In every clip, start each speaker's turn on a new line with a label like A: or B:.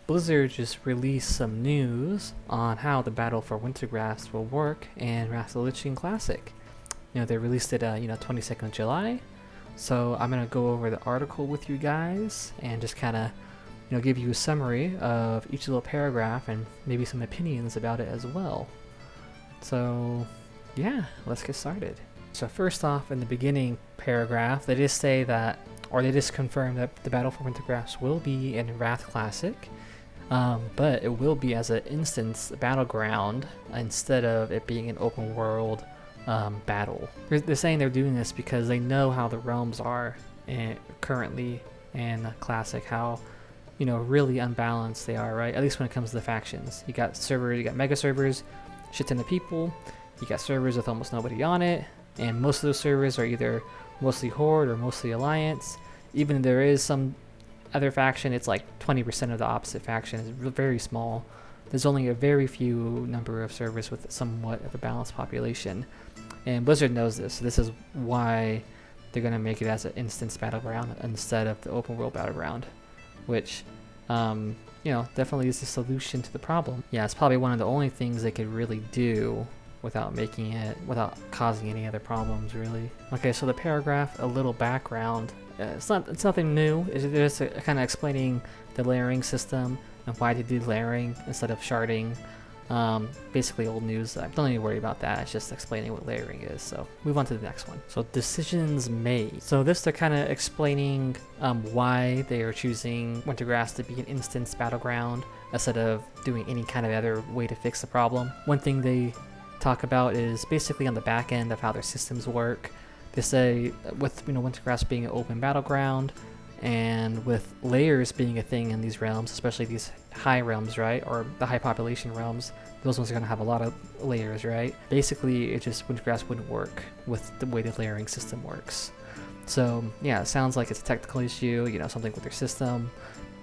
A: Blizzard just released some news on how the battle for Wintergrasp will work in Wrath of the Lich King Classic. They released it, 22nd of July. So I'm gonna go over the article with you guys and just kind of, give you a summary of each little paragraph and maybe some opinions about it as well. So, yeah, let's get started. So first off, in the beginning paragraph, they just say that, or they just confirm that the battle for Wintergrasp will be in Wrath Classic. But it will be as an instance battleground instead of it being an open world battle. They're saying they're doing this because they know how the realms are currently in Classic, how really unbalanced they are, right? At least when it comes to the factions. You got servers, you got mega servers, shit ton of people. You got servers with almost nobody on it, and most of those servers are either mostly Horde or mostly Alliance. Even if there is some other faction, it's like 20% of the opposite faction is very small. There's only a very few number of servers with somewhat of a balanced population, and Blizzard knows this. So this is why they're going to make it as an instance battleground instead of the open world battleground, which definitely is the solution to the problem. Yeah, it's probably one of the only things they could really do without causing any other problems, really. Okay, so the paragraph, a little background. It's nothing new. It's just kind of explaining the layering system and why they did layering instead of sharding. Basically old news. Don't even worry about that. It's just explaining what layering is. So move on to the next one. So decisions made. So this, they're kind of explaining why they are choosing Wintergrasp to be an instance battleground instead of doing any kind of other way to fix the problem. One thing they talk about is basically on the back end of how their systems work. They say with Wintergrasp being an open battleground and with layers being a thing in these realms, especially these high realms, right, or the high population realms, those ones are going to have a lot of layers, right? Basically, it just Wintergrasp wouldn't work with the way the layering system works. So yeah, it sounds like it's a technical issue, something with their system.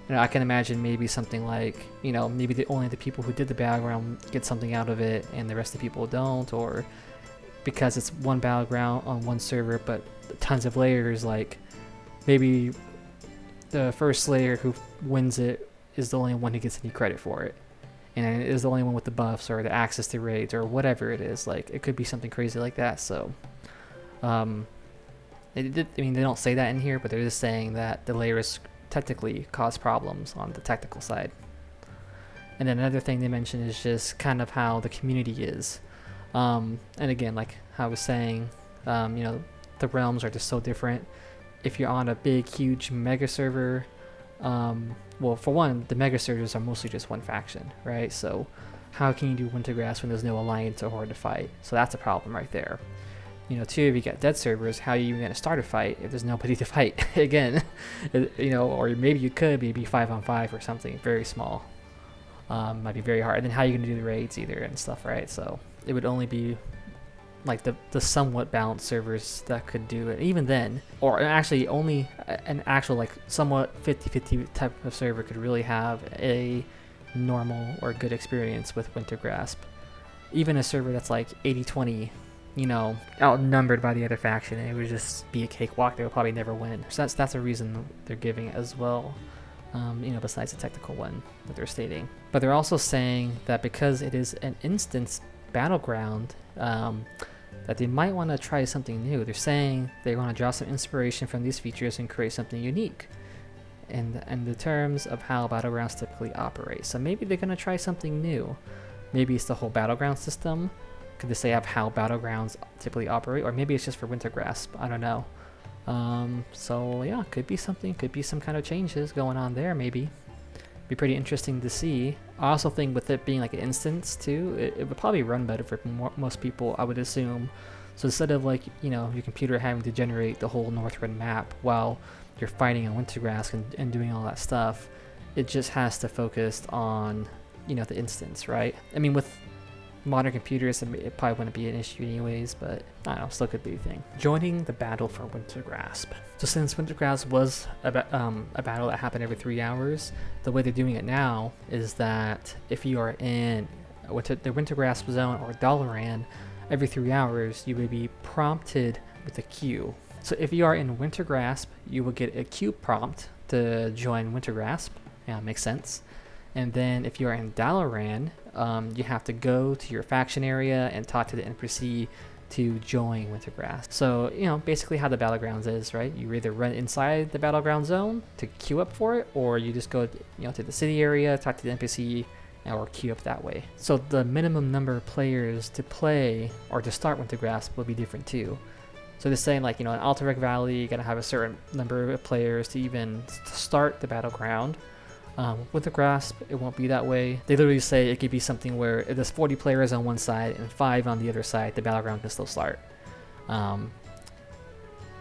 A: I can imagine maybe something like, maybe only the people who did the battleground get something out of it and the rest of the people don't, or because it's one battleground on one server but tons of layers, like maybe the first layer who wins it is the only one who gets any credit for it, and it is the only one with the buffs or the access to raids or whatever it is. Like, it could be something crazy like that. So they don't say that in here, but they're just saying that the layers technically cause problems on the technical side. And then another thing they mention is just kind of how the community is. And again, like I was saying, the realms are just so different. If you're on a big, huge mega server, well, for one, the mega servers are mostly just one faction, right? So how can you do Wintergrasp when there's no alliance or horde to fight? So that's a problem right there. Two, if you got dead servers, how are you even going to start a fight if there's nobody to fight? Again, or maybe you could, maybe 5-on-5 or something very small. Might be very hard. And then how are you going to do the raids either and stuff, right? So it would only be like the somewhat balanced servers that could do it, even then, or actually only an actual like somewhat 50-50 type of server could really have a normal or good experience with Wintergrasp. Even a server that's like 80-20, outnumbered by the other faction, and it would just be a cakewalk. They would probably never win. So that's a reason they're giving it as well. Besides the technical one that they're stating. But they're also saying that because it is an instance battleground, that they might want to try something new. They're saying they want to draw some inspiration from these features and create something unique in the terms of how battlegrounds typically operate. So maybe they're going to try something new. Maybe it's the whole battleground system. Could they say of how battlegrounds typically operate? Or maybe it's just for Wintergrasp. I don't know. So yeah, could be something, could be some kind of changes going on there, maybe. Be pretty interesting to see. I also think with it being like an instance too, it would probably run better for most people, I would assume. So instead of like, your computer having to generate the whole Northrend map while you're fighting on Wintergrasp and doing all that stuff, it just has to focus on, the instance, right? I mean, with modern computers, it probably wouldn't be an issue anyways, but I don't know, still could be a thing. Joining the battle for Wintergrasp. So since Wintergrasp was a battle that happened every 3 hours, the way they're doing it now is that if you are in the Wintergrasp zone or Dalaran, every 3 hours you will be prompted with a queue. So if you are in Wintergrasp, you will get a queue prompt to join Wintergrasp. Yeah, makes sense. And then if you are in Dalaran, you have to go to your faction area and talk to the NPC to join Wintergrasp. So, you know, basically how the Battlegrounds is, right? You either run inside the Battleground zone to queue up for it, or you just go, you know, to the city area, talk to the NPC, or queue up that way. So the minimum number of players to play or to start Wintergrasp will be different too. So they're saying, like, you know, in Alterac Valley, you gotta have a certain number of players to even start the Battleground. Wintergrasp, it won't be that way. They literally say it could be something where if there's 40 players on one side and 5 on the other side, the Battleground can still start. And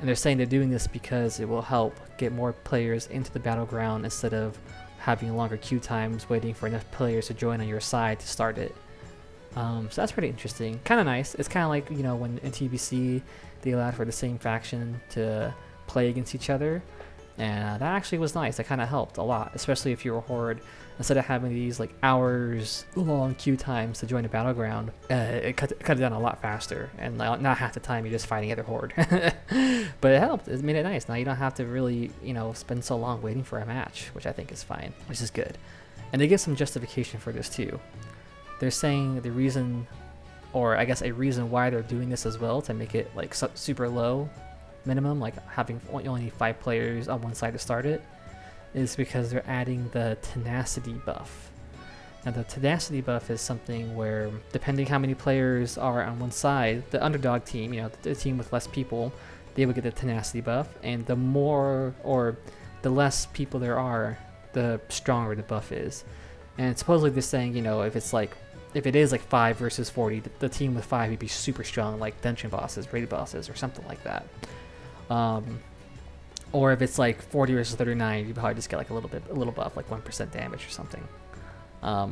A: they're saying they're doing this because it will help get more players into the Battleground instead of having longer queue times waiting for enough players to join on your side to start it. So that's pretty interesting. Kind of nice. It's kind of like, you know, when in TBC they allowed for the same faction to play against each other. And that actually was nice. That kind of helped a lot, especially if you're a horde. Instead of having these like hours long queue times to join a Battleground, it cut it down a lot faster. And not half the time you're just fighting other horde. But it helped. It made it nice. Now you don't have to really, you know, spend so long waiting for a match, which I think is fine, which is good. And they give some justification for this too. They're saying the reason, or I guess a reason why they're doing this as well, to make it like super low minimum, like having only 5 players on one side to start it, is because they're adding the tenacity buff. Now the tenacity buff is something where, depending how many players are on one side, the underdog team, you know, the team with less people, they would get the tenacity buff, and the more or the less people there are, the stronger the buff is. And supposedly they're saying, you know, if it is like 5 versus 40, the team with 5 would be super strong, like dungeon bosses, raid bosses, or something like that. Or if it's like 40 versus 39, you probably just get like a little buff, like 1% damage or something. I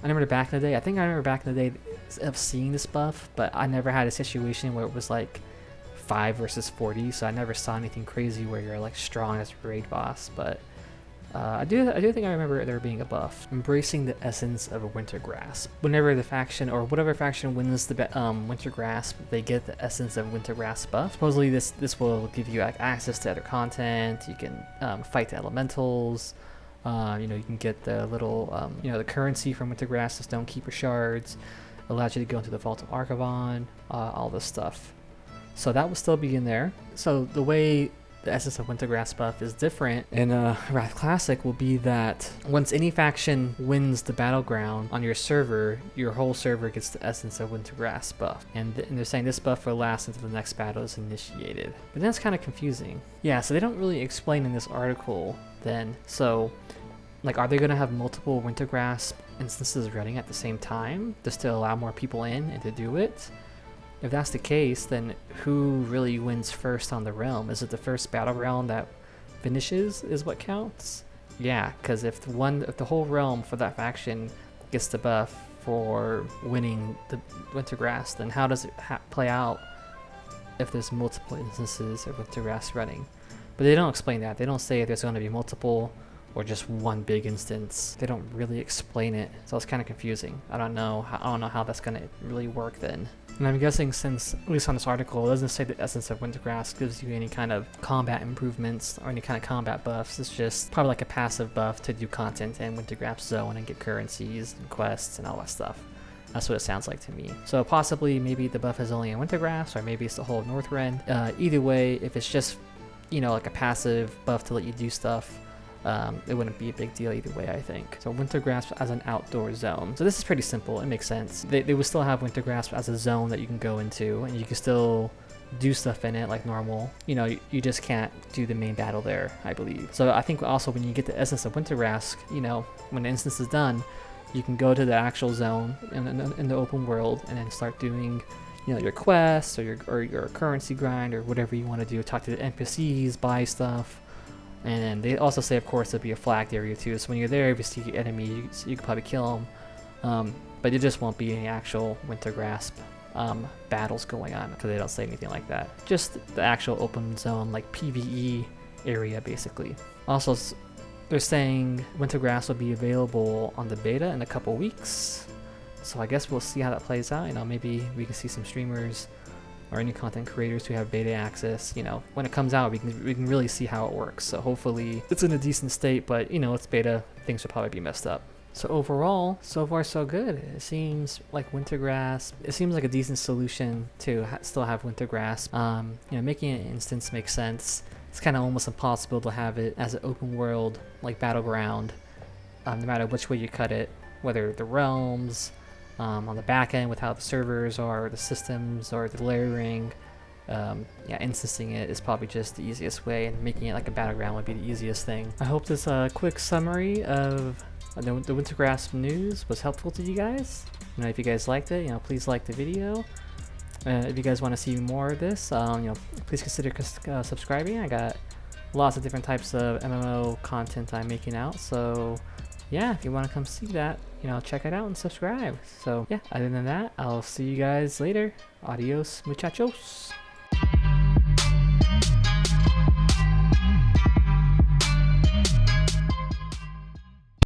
A: remember back in the day, I remember back in the day of seeing this buff, but I never had a situation where it was like 5 versus 40, so I never saw anything crazy where you're like strong as a raid boss. But I do think I remember there being a buff. Embracing the essence of a Wintergrasp. Whenever the faction, or whatever faction wins the Wintergrasp, they get the essence of Wintergrasp buff. Supposedly this will give you access to other content. You can fight the elementals. You know, you can get the little, you know, the currency from Wintergrasp, the Stonekeeper shards. Allows you to go into the Vault of Archivon, all this stuff. So that will still be in there. So the way the essence of Wintergrasp buff is different in Wrath Classic will be that once any faction wins the Battleground on your server, your whole server gets the essence of Wintergrasp buff. And they're saying this buff will last until the next battle is initiated. But that's kind of confusing. Yeah, so they don't really explain in this article then. So, like, are they going to have multiple Wintergrasp instances running at the same time just to allow more people in and to do it? If that's the case, then who really wins first on the realm? Is it the first Battleground that finishes is what counts? Yeah, because if the whole realm for that faction gets the buff for winning the Wintergrasp, then how does it play out if there's multiple instances of Wintergrasp running? But they don't explain that. They don't say if there's going to be multiple or just one big instance. They don't really explain it, so it's kind of confusing. I don't know how that's going to really work then. And I'm guessing, since, at least on this article, it doesn't say the essence of Wintergrasp gives you any kind of combat improvements or any kind of combat buffs. It's just probably like a passive buff to do content in Wintergrasp zone and get currencies and quests and all that stuff. That's what it sounds like to me. So possibly maybe the buff is only in Wintergrasp, or maybe it's the whole Northrend. Either way, if it's just, you know, like a passive buff to let you do stuff, it wouldn't be a big deal either way, I think. So Wintergrasp as an outdoor zone. So this is pretty simple. It makes sense. They would still have Wintergrasp as a zone that you can go into, and you can still do stuff in it like normal. You know, you just can't do the main battle there, I believe. So I think also when you get the essence of Wintergrasp, you know, when the instance is done, you can go to the actual zone in the open world and then start doing, you know, your quests or your currency grind or whatever you want to do. Talk to the NPCs, buy stuff. And they also say, of course, there'll be a flagged area too. So when you're there, if you see an enemy, you can probably kill them. But there just won't be any actual Wintergrasp battles going on, because they don't say anything like that. Just the actual open zone, like PvE area, basically. Also, they're saying Wintergrasp will be available on the beta in a couple weeks. So I guess we'll see how that plays out. You know, maybe we can see some streamers or any content creators who have beta access. You know, when it comes out, we can really see how it works. So hopefully it's in a decent state, but you know, it's beta, things will probably be messed up. So overall, so far so good. It seems like Wintergrasp, it seems like a decent solution to still have Wintergrasp. Making an instance makes sense. It's kind of almost impossible to have it as an open world like Battleground, no matter which way you cut it, whether the realms, on the back end with how the servers are, the systems, or the layering. Instancing it is probably just the easiest way, and making it like a Battleground would be the easiest thing. I hope this quick summary of the Wintergrasp news was helpful to you guys. If you guys liked it, please like the video. If you guys want to see more of this, please consider subscribing. I got lots of different types of MMO content I'm making out, so yeah, if you want to come see that, check it out and subscribe. So yeah, other than that, I'll see you guys later. Adios, muchachos.